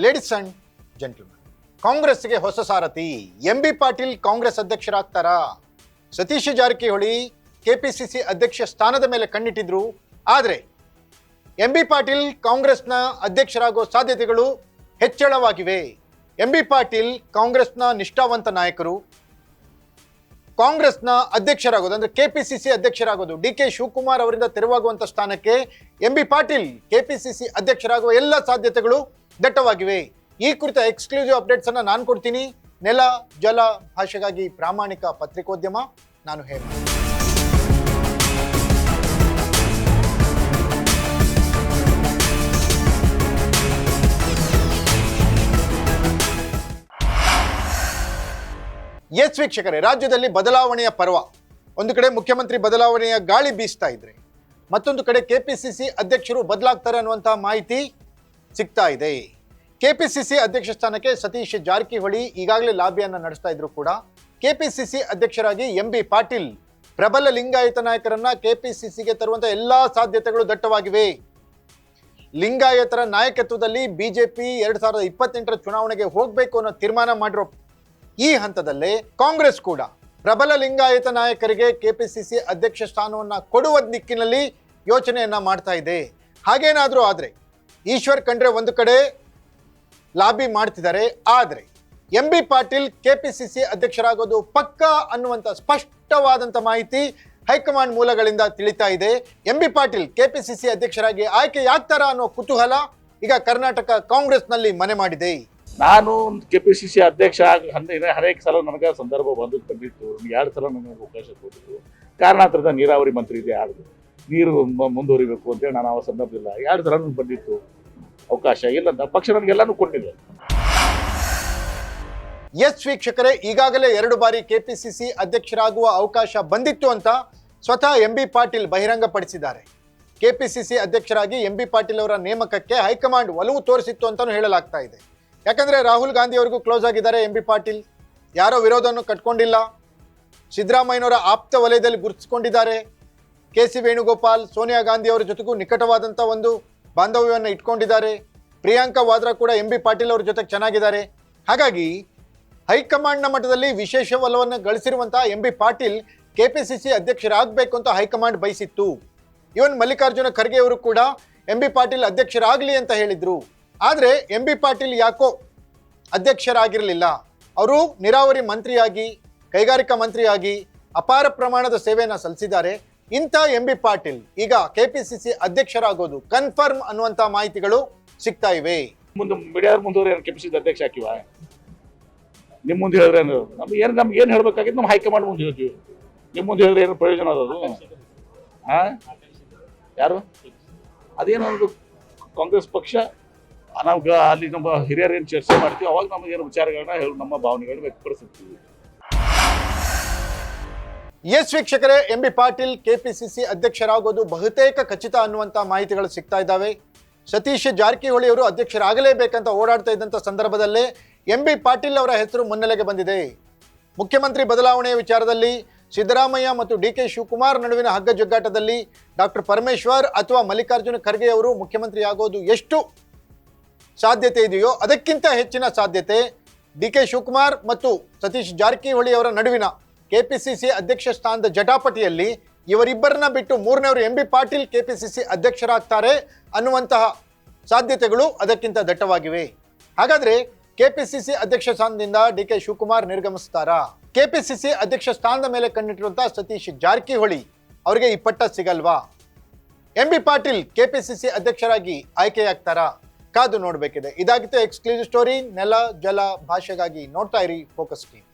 Ladies and gentleman, ಕಾಂಗ್ರೆಸ್ಗೆ ಹೊಸ ಸಾರಥಿ MB Patil Congress ಅಧ್ಯಕ್ಷರಾಗ್ತಾರಾ? Satish Jarkiholi KPCC ಅಧ್ಯಕ್ಷ ಸ್ಥಾನದ ಮೇಲೆ ಕಣ್ಣಿಟ್ಟಿದ್ರು. ಆದರೆ ಎಂಬಿ ಪಾಟೀಲ್ ಕಾಂಗ್ರೆಸ್ನ ಅಧ್ಯಕ್ಷರಾಗುವ ಸಾಧ್ಯತೆಗಳು ಹೆಚ್ಚಳವಾಗಿವೆ. ಎಂಬಿ ಪಾಟೀಲ್ ಕಾಂಗ್ರೆಸ್ನ ನಿಷ್ಠಾವಂತ ನಾಯಕರು. ಕಾಂಗ್ರೆಸ್ನ ಅಧ್ಯಕ್ಷರಾಗೋದು ಅಂದರೆ ಕೆಪಿಸಿಸಿ ಅಧ್ಯಕ್ಷರಾಗೋದು ಡಿಕೆ ಶಿವಕುಮಾರ್ ಅವರಿಂದ ತೆರವಾಗುವಂಥ ಸ್ಥಾನಕ್ಕೆ ಎಂಬಿ ಪಾಟೀಲ್ ಕೆಪಿಸಿಸಿ ಅಧ್ಯಕ್ಷರಾಗುವ ಎಲ್ಲ ಸಾಧ್ಯತೆಗಳು ದಟ್ಟವಾಗಿವೆ. ಈ ಕುರಿತ ಎಕ್ಸ್ಕ್ಲೂಸಿವ್ ಅಪ್ಡೇಟ್ಸ್ ಅನ್ನು ನಾನು ಕೊಡ್ತೀನಿ. ನೆಲ ಜಲ ಭಾಷೆಗಾಗಿ ಪ್ರಾಮಾಣಿಕ ಪತ್ರಿಕೋದ್ಯಮ, ನಾನು ಹೇಮ. ಎಸ್ ವೀಕ್ಷಕರೇ, ರಾಜ್ಯದಲ್ಲಿ ಬದಲಾವಣೆಯ ಪರ್ವ. ಒಂದು ಕಡೆ ಮುಖ್ಯಮಂತ್ರಿ ಬದಲಾವಣೆಯ ಗಾಳಿ ಬೀಸ್ತಾ ಇದ್ರೆ, ಮತ್ತೊಂದು ಕಡೆ ಕೆಪಿಸಿಸಿ ಅಧ್ಯಕ್ಷರು ಬದಲಾಗ್ತಾರೆ ಅನ್ನುವಂತಹ ಮಾಹಿತಿ ಸಿಗ್ತಾ ಇದೆ. ಕೆಪಿಸಿಸಿ ಅಧ್ಯಕ್ಷ ಸ್ಥಾನಕ್ಕೆ ಸತೀಶ್ ಜಾರಕಿಹೊಳಿ ಈಗಾಗಲೇ ಲಾಬಿಯನ್ನು ನಡೆಸ್ತಾ ಇದ್ರು ಕೂಡ ಕೆಪಿಸಿಸಿ ಅಧ್ಯಕ್ಷರಾಗಿ ಎಂಬಿ ಪಾಟೀಲ್ ಪ್ರಬಲ ಲಿಂಗಾಯತ ನಾಯಕರನ್ನ ಕೆಪಿಸಿಸಿಗೆ ತರುವಂತಹ ಎಲ್ಲಾ ಸಾಧ್ಯತೆಗಳು ದಟ್ಟವಾಗಿವೆ. ಲಿಂಗಾಯತರ ನಾಯಕತ್ವದಲ್ಲಿ ಬಿಜೆಪಿ 2028ರ ಚುನಾವಣೆಗೆ ಹೋಗಬೇಕು ಅನ್ನೋ ತೀರ್ಮಾನ ಮಾಡಿರೋ ಈ ಹಂತದಲ್ಲೇ ಕಾಂಗ್ರೆಸ್ ಕೂಡ ಪ್ರಬಲ ಲಿಂಗಾಯತ ನಾಯಕರಿಗೆ ಕೆಪಿಸಿಸಿ ಅಧ್ಯಕ್ಷ ಸ್ಥಾನವನ್ನ ಕೊಡುವ ದಿಕ್ಕಿನಲ್ಲಿ ಯೋಚನೆಯನ್ನ ಮಾಡ್ತಾ ಇದೆ. ಹಾಗೇನಾದ್ರೂ ಆದ್ರೆ ಈಶ್ವರ್ ಖಂಡ್ರೆ ಒಂದು ಕಡೆ ಲಾಬಿ ಮಾಡ್ತಿದ್ದಾರೆ, ಆದರೆ ಎಂಬಿ ಪಾಟೀಲ್ ಕೆಪಿಸಿಸಿ ಅಧ್ಯಕ್ಷರಾಗೋದು ಪಕ್ಕಾ ಅನ್ನುವಂಥ ಸ್ಪಷ್ಟವಾದಂಥ ಮಾಹಿತಿ ಹೈಕಮಾಂಡ್ ಮೂಲಗಳಿಂದ ತಿಳಿತಾ ಇದೆ. ಎಂಬಿ ಪಾಟೀಲ್ ಕೆಪಿಸಿಸಿ ಅಧ್ಯಕ್ಷರಾಗಿ ಆಯ್ಕೆಯಾಗ್ತಾರಾ ಅನ್ನೋ ಕುತೂಹಲ ಈಗ ಕರ್ನಾಟಕ ಕಾಂಗ್ರೆಸ್ನಲ್ಲಿ ಮನೆ ಮಾಡಿದೆ. ನಾನು ಕೆಪಿಸಿಸಿ ಅಧ್ಯಕ್ಷ ಅನೇಕ ಸಲ ನನಗೆ ಸಂದರ್ಭ ಬಂದಿತ್ತು. 2 ಸಲ ನನಗೆ ಅವಕಾಶ ಕೊಟ್ಟಿದ್ರು. ಕಾರಣಾಂತರದ ನೀರಾವರಿ ಮಂತ್ರಿ ಇದೆ, ಆಡಿದ್ರು ನೀರು ಮುಂದುವರಿಬೇಕು ಅಂತೇಳಿ ನಾನು ಆ ಸಂದರ್ಭದಿಲ್ಲ. 2 ಸಲ ಬಂದಿತ್ತು ಅವಕಾಶ. ಇಲ್ಲ ಪಕ್ಷ ನನಗೆಲ್ಲಾನು ಕೊಟ್ಟಿದೆ. ಎಸ್ ವೀಕ್ಷಕರೇ, ಈಗಾಗಲೇ 2 ಬಾರಿ ಕೆಪಿಸಿಸಿ ಅಧ್ಯಕ್ಷರಾಗುವ ಅವಕಾಶ ಬಂದಿತ್ತು ಅಂತ ಸ್ವತಃ ಎಂಬಿ ಪಾಟೀಲ್ ಬಹಿರಂಗಪಡಿಸಿದ್ದಾರೆ. ಕೆಪಿಸಿಸಿ ಅಧ್ಯಕ್ಷರಾಗಿ ಎಂಬಿ ಪಾಟೀಲ್ ಅವರ ನೇಮಕಕ್ಕೆ ಹೈಕಮಾಂಡ್ ಒಲವು ತೋರಿಸಿತ್ತು ಅಂತಾನೂ ಹೇಳಲಾಗ್ತಾ ಇದೆ. ಯಾಕಂದ್ರೆ ರಾಹುಲ್ ಗಾಂಧಿ ಅವರಿಗೂ ಕ್ಲೋಸ್ ಆಗಿದ್ದಾರೆ ಎಂಬಿ ಪಾಟೀಲ್. ಯಾರೋ ವಿರೋಧವನ್ನು ಕಟ್ಕೊಂಡಿಲ್ಲ. ಸಿದ್ದರಾಮಯ್ಯನವರ ಆಪ್ತ ವಲಯದಲ್ಲಿ ಗುರುತಿಸಿಕೊಂಡಿದ್ದಾರೆ. ಕೆ.ಸಿ. ವೇಣುಗೋಪಾಲ್, ಸೋನಿಯಾ ಗಾಂಧಿ ಅವರ ಜೊತೆಗೂ ನಿಕಟವಾದಂಥ ಒಂದು ಬಾಂಧವ್ಯವನ್ನು ಇಟ್ಕೊಂಡಿದ್ದಾರೆ. ಪ್ರಿಯಾಂಕಾ ವಾದ್ರಾ ಕೂಡ ಎಂಬಿ ಪಾಟೀಲ್ ಅವರ ಜೊತೆಗೆ ಚೆನ್ನಾಗಿದ್ದಾರೆ. ಹಾಗಾಗಿ ಹೈಕಮಾಂಡ್ನ ಮಟ್ಟದಲ್ಲಿ ವಿಶೇಷ ಒಲವನ್ನು ಗಳಿಸಿರುವಂತಹ ಎಂಬಿ ಪಾಟೀಲ್ ಕೆಪಿಸಿಸಿ ಅಧ್ಯಕ್ಷರಾಗಬೇಕು ಅಂತ ಹೈಕಮಾಂಡ್ ಬಯಸಿತ್ತು. ಇವನ್ ಮಲ್ಲಿಕಾರ್ಜುನ ಖರ್ಗೆ ಅವರು ಕೂಡ ಎಂಬಿ ಪಾಟೀಲ್ ಅಧ್ಯಕ್ಷರಾಗಲಿ ಅಂತ ಹೇಳಿದ್ರು. ಆದರೆ ಎಂಬಿ ಪಾಟೀಲ್ ಯಾಕೋ ಅಧ್ಯಕ್ಷರಾಗಿರಲಿಲ್ಲ. ಅವರು ನೀರಾವರಿ ಮಂತ್ರಿಯಾಗಿ, ಕೈಗಾರಿಕಾ ಮಂತ್ರಿಯಾಗಿ ಅಪಾರ ಪ್ರಮಾಣದ ಸೇವೆಯನ್ನು ಸಲ್ಲಿಸಿದ್ದಾರೆ. ಇಂಥ ಎಂಬಿ ಪಾಟೀಲ್ ಈಗ ಕೆಪಿಸಿಸಿ ಅಧ್ಯಕ್ಷರಾಗೋದು ಕನ್ಫರ್ಮ್ ಅನ್ನುವಂಥ ಮಾಹಿತಿಗಳು ಸಿಗ್ತಾ ಇವೆ. ಮುಂದುವರೆ ಕೆಪಿಸಿಸಿ ಅಧ್ಯಕ್ಷ ಹಾಕಿವ ನಿಮ್ಮ ಮುಂದೆ ಹೇಳಿದ್ರೆ ನಮ್ಗೆ ಏನು ಹೇಳ್ಬೇಕಾಗಿತ್ತು ನಮ್ಮ ಹೈಕಮಾಂಡ್ ಮುಂದೆ ಹೇಳ್ತೀವಿ. ನಿಮ್ಮ ಮುಂದೆ ಹೇಳಿದ್ರೆ ಏನು ಪ್ರಯೋಜನ ಅದದು? ಯಾರು ಅದೇನೊಂದು ಕಾಂಗ್ರೆಸ್ ಪಕ್ಷ ನಾವು ಅಲ್ಲಿ ನಮ್ಮ ಹಿರಿಯರೇನು ಚರ್ಚೆ ಮಾಡ್ತೀವಿ, ಅವಾಗ ನಮಗೇನು ವಿಚಾರಗಳನ್ನ ನಮ್ಮ ಭಾವನೆಗಳನ್ನ ವ್ಯಕ್ತಪಡಿಸುತ್ತೀವಿ. ಎಸ್ ವೀಕ್ಷಕರೇ, ಎಂಬಿ ಪಾಟೀಲ್ ಕೆಪಿಸಿಸಿ ಅಧ್ಯಕ್ಷರಾಗೋದು ಬಹುತೇಕ ಖಚಿತ ಅನ್ನುವಂಥ ಮಾಹಿತಿಗಳು ಸಿಗ್ತಾ ಇದ್ದಾವೆ. ಸತೀಶ್ ಜಾರಕಿಹೊಳಿ ಅವರು ಅಧ್ಯಕ್ಷರಾಗಲೇಬೇಕಂತ ಓಡಾಡ್ತಾ ಇದ್ದಂಥ ಸಂದರ್ಭದಲ್ಲೇ ಎಂಬಿ ಪಾಟೀಲ್ ಅವರ ಹೆಸರು ಮುನ್ನೆಲೆಗೆ ಬಂದಿದೆ. ಮುಖ್ಯಮಂತ್ರಿ ಬದಲಾವಣೆಯ ವಿಚಾರದಲ್ಲಿ ಸಿದ್ದರಾಮಯ್ಯ ಮತ್ತು ಡಿಕೆ ಶಿವಕುಮಾರ್ ನಡುವಿನ ಹಗ್ಗಜಗ್ಗಾಟದಲ್ಲಿ ಡಾಕ್ಟರ್ ಪರಮೇಶ್ವರ್ ಅಥವಾ ಮಲ್ಲಿಕಾರ್ಜುನ ಖರ್ಗೆ ಅವರು ಮುಖ್ಯಮಂತ್ರಿ ಆಗೋದು ಎಷ್ಟು ಸಾಧ್ಯತೆ ಇದೆಯೋ ಅದಕ್ಕಿಂತ ಹೆಚ್ಚಿನ ಸಾಧ್ಯತೆ ಡಿಕೆ ಶಿವಕುಮಾರ್ ಮತ್ತು ಸತೀಶ್ ಜಾರಕಿಹೊಳಿ ಅವರ ನಡುವಿನ ಕೆಪಿಸಿಸಿ ಅಧ್ಯಕ್ಷ ಸ್ಥಾನದ ಜಟಾಪಟಿಯಲ್ಲಿ ಇವರಿಬ್ಬರನ್ನ ಬಿಟ್ಟು 3ನೇವರು ಎಂಬಿ ಪಾಟೀಲ್ ಕೆಪಿಸಿಸಿ ಅಧ್ಯಕ್ಷರಾಗ್ತಾರೆ ಅನ್ನುವಂತಹ ಸಾಧ್ಯತೆಗಳು ಅದಕ್ಕಿಂತ ದಟ್ಟವಾಗಿವೆ. ಹಾಗಾದ್ರೆ ಕೆಪಿಸಿಸಿ ಅಧ್ಯಕ್ಷ ಸ್ಥಾನದಿಂದ ಡಿಕೆ ಶಿವಕುಮಾರ್ ನಿರ್ಗಮಿಸ್ತಾರಾ? ಕೆಪಿಸಿಸಿ ಅಧ್ಯಕ್ಷ ಸ್ಥಾನದ ಮೇಲೆ ಕಣ್ಣಿಟ್ಟಿರುವಂತಹ ಸತೀಶ್ ಜಾರಕಿಹೊಳಿ ಅವರಿಗೆ ಈ ಪಟ್ಟ ಸಿಗಲ್ವಾ? ಎಂಬಿ ಪಾಟೀಲ್ ಕೆಪಿಸಿಸಿ ಅಧ್ಯಕ್ಷರಾಗಿ ಆಯ್ಕೆಯಾಗ್ತಾರಾ? ಕಾದು ನೋಡಬೇಕಿದೆ. ಇದಾಗಿತ್ತು ಎಕ್ಸ್ಕ್ಲೂಸಿವ್ ಸ್ಟೋರಿ. ನೆಲ ಜಲ ಭಾಷೆಗಾಗಿ ನೋಡ್ತಾ ಇರಿ ಫೋಕಸ್ ಟೀಮ್.